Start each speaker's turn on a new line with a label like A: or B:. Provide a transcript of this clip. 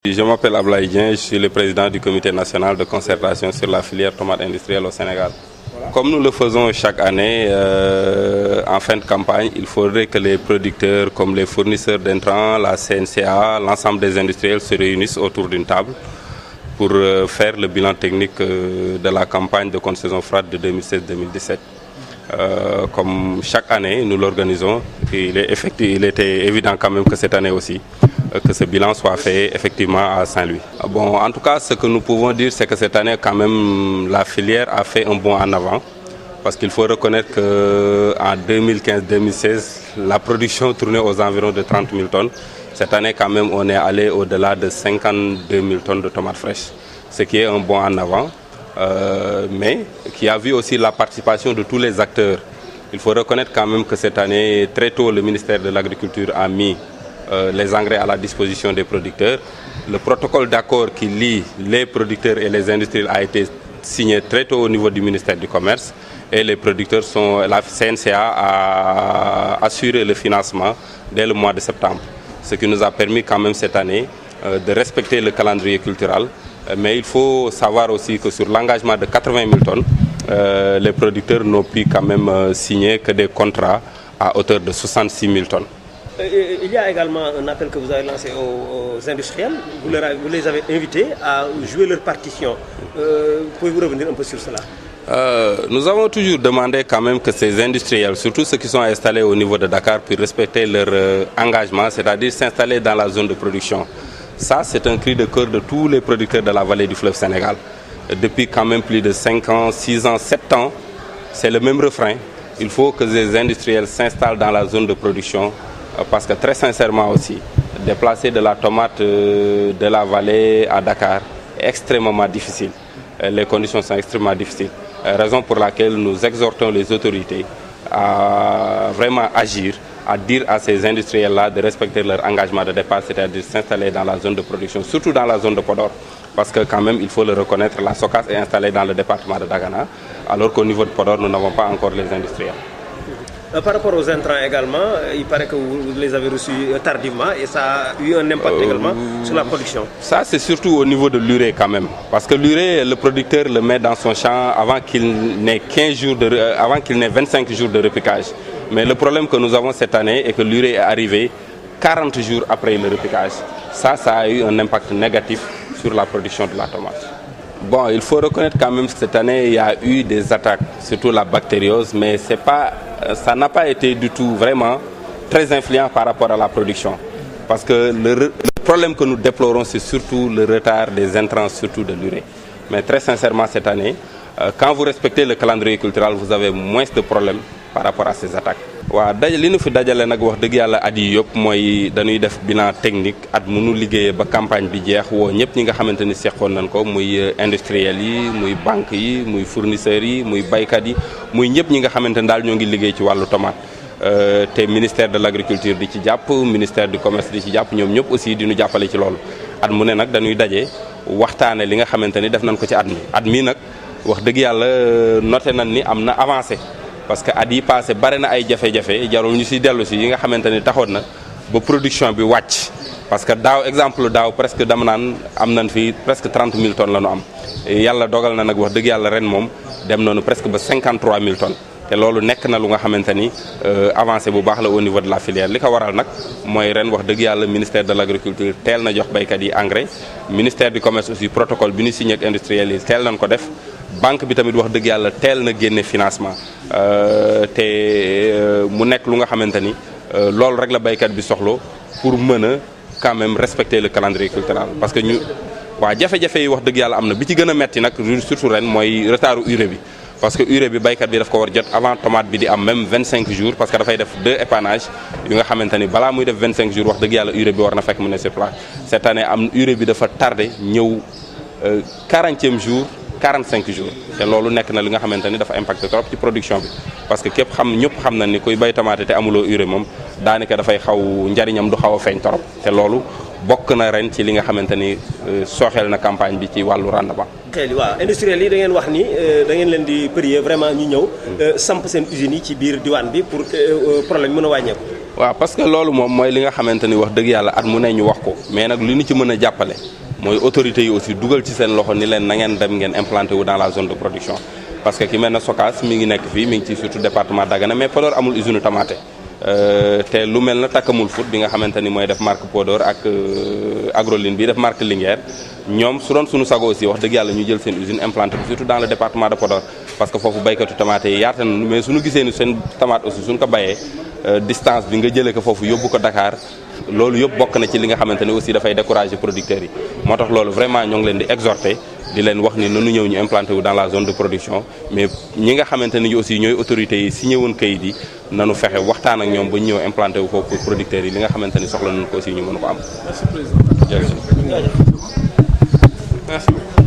A: Je m'appelle Ablaye Dieng, je suis le président du comité national de concertation sur la filière tomate industrielle au Sénégal. Voilà. Comme nous le faisons chaque année, en fin de campagne, il faudrait que les producteurs comme les fournisseurs d'intrants, la CNCA, l'ensemble des industriels se réunissent autour d'une table pour faire le bilan technique de la campagne de contre-saison froide de 2016-2017. Comme chaque année, nous l'organisons. Il était évident quand même que cette année aussi, que ce bilan soit fait effectivement à Saint-Louis. Bon, en tout cas, ce que nous pouvons dire, c'est que cette année, quand même, la filière a fait un bond en avant. Parce qu'il faut reconnaître qu'en 2015-2016, la production tournait aux environs de 30 000 tonnes. Cette année, quand même, on est allé au-delà de 52 000 tonnes de tomates fraîches, ce qui est un bond en avant. Mais qui a vu aussi la participation de tous les acteurs. Il faut reconnaître quand même que cette année, très tôt, le ministère de l'Agriculture a mis les engrais à la disposition des producteurs. Le protocole d'accord qui lie les producteurs et les industriels a été signé très tôt au niveau du ministère du Commerce. Et les producteurs la CNCA a assuré le financement dès le mois de septembre. Ce qui nous a permis quand même cette année de respecter le calendrier culturel. Mais il faut savoir aussi que sur l'engagement de 80 000 tonnes, les producteurs n'ont pu quand même signer que des contrats à hauteur de 66 000 tonnes.
B: Il y a également un appel que vous avez lancé aux industriels. Vous les avez invités à jouer leur partition. Pouvez-vous revenir un peu sur cela?
A: Nous avons toujours demandé quand même que ces industriels, surtout ceux qui sont installés au niveau de Dakar, puissent respecter leur engagement, c'est-à-dire s'installer dans la zone de production. Ça, c'est un cri de cœur de tous les producteurs de la vallée du fleuve Sénégal. Depuis quand même plus de 5 ans, 6 ans, 7 ans, c'est le même refrain. Il faut que les industriels s'installent dans la zone de production parce que très sincèrement aussi, déplacer de la tomate de la vallée à Dakar est extrêmement difficile. Les conditions sont extrêmement difficiles. Raison pour laquelle nous exhortons les autorités à vraiment agir, à dire à ces industriels-là de respecter leur engagement de départ, c'est-à-dire s'installer dans la zone de production, surtout dans la zone de Podor. Parce que quand même, il faut le reconnaître, la SOCAS est installée dans le département de Dagana, alors qu'au niveau de Podor, nous n'avons pas encore les industriels.
B: Par rapport aux intrants également, il paraît que vous les avez reçus tardivement et ça a eu un impact également sur la production.
A: Ça, c'est surtout au niveau de l'urée quand même. Parce que l'urée, le producteur le met dans son champ avant qu'il n'ait 25 jours de repiquage. Mais le problème que nous avons cette année est que l'urée est arrivée 40 jours après le repiquage. Ça a eu un impact négatif sur la production de la tomate. Bon, il faut reconnaître quand même que cette année, il y a eu des attaques, surtout la bactériose, mais ça n'a pas été du tout vraiment très influent par rapport à la production. Parce que le problème que nous déplorons, c'est surtout le retard des intrants, surtout de l'urée. Mais très sincèrement, cette année, quand vous respectez le calendrier culturel, vous avez moins de problèmes par rapport à ces attaques. waaw li ñu fi dajale nag wax dëgg yàlla at yi yëpp mooy dañuy def bilan technique at mu nu liggéeyee ba campagne bi jeex woo ñëpp ñi nga xamante ni seqoon nañ ko muy industriels yi muy banques yi muy fournisseurs yi muy baykat yi muy ñëpp ñi nga xamante ni daal ñoo ngi liggéey ci wàllu tomate te ministère de l'agriculture di ci jàpp ministère du commerce di ci jàpp ñoom ñëpp aussi di ñu jàppale ci loolu at mu ne nag dañuy daje waxtaane li nga xamante ni def nañ ko ci at mi nag wax dëgg yàlla noté nañ ni am na avancé. Parce que at yi passé bari na ay jafe-jafe jarul ñu si dellu si yi nga xamante ni taxoon na ba production bi wàcc parce que exemple daaw presque dama naan am nañ fi presque 30 000 tonnes la ñu am yàlla dogal na nag wax dëgg yàlla ren moom dem nañu presque ba 53 000 tonnes te loolu nekk na lu nga xamante ni avancé bu baax la au niveau de la filière li ko waral nag mooy ren wax dëgg yàlla ministère de l'agriculture teel na jox baykat yi engrais ministère du commerce aussi protocole bi ñu signé ak industriels yi teel nañ ko def banque bi tamit wax dëgg yàlla teel na génne financement te mu nekk lu nga xamante ni loolu rek la baykat bi soxlo pour mën a quand même respecter le calendrier culturel parce que waa jafe-jafe yi wax dëgg yàlla am na bi ci gën a metti nag surtout ren mooy retardu urée bi parce que urée bi baykat bi daf ko war jot avant tomate bi di am même 25 jours parce que dafay def 2 épannages yu nga xamante ni balaa muy def 25 jours wax dëgg yàlla urée bi war na fekk mu ne sur place cette année urée bi dafa tardé ñëw 40e jour 45 jours te loolu nekk na li nga xamante ni dafa impacté trop ci production bi parce que ñëpp xam na ni kuy bay tomate te amuloo urée moom daanaka dafay njariñam du xaw a feeñ trop te loolu bokk na ren ci li nga xamante ni sooxeel na campagne bi ci wàllu rendement.
B: xel waaw industriel yi da ngeen wax ni da ngeen leen di prier vraiment ñu ñëw samp seen usines yi ci biir diwaan bi pour problème mën a wàññeeku.
A: waaw parce que loolu moom mooy li nga xamante ni wax dëgg yàlla at mu ne ñu wax ko mais nag li ñu ci mën a jàppale mooy autorités yi aussi dugal ci seen loxo ni leen na ngeen dem ngeen implanté wu dans la zone de production parce que ki mel ne Sokas mi ngi nekk fii mi ngi ci surtout département Dagana mais Podor amul usine tomate te lu mel na takkamul foot bi nga xamante ni mooy def marque Podor ak Agroline bi def marque Linguère ñoom su doon suñu sago aussi wax dëgg yàlla ñu jël seen usine implanté ko surtout dans le département de Podor parce que foofu baykatu tomate yi yaata na mais suñu gisee ni seen tomate aussi suñu ko bayee distance bi nga jëlee ko foofu yóbbu ko Dakar loolu yëpp bokk na ci li nga xamante ni aussi dafay décourager producteurs yi moo tax loolu vraiment ñoo ngi leen di exhorter di leen wax ni nanu ñëw ñu implanté wu dans la zone de production mais ñi nga xamante ni aussi ñooy autorités yi signé woon kayit yi nanu fexe waxtaan ak ñoom ba ñu ñëw implanté wu foofu pour producteurs yi li nga xamante ni soxla nañu ko aussi ñu mën ko am.
C: Merci président.
A: jërëjëf.
C: Merci.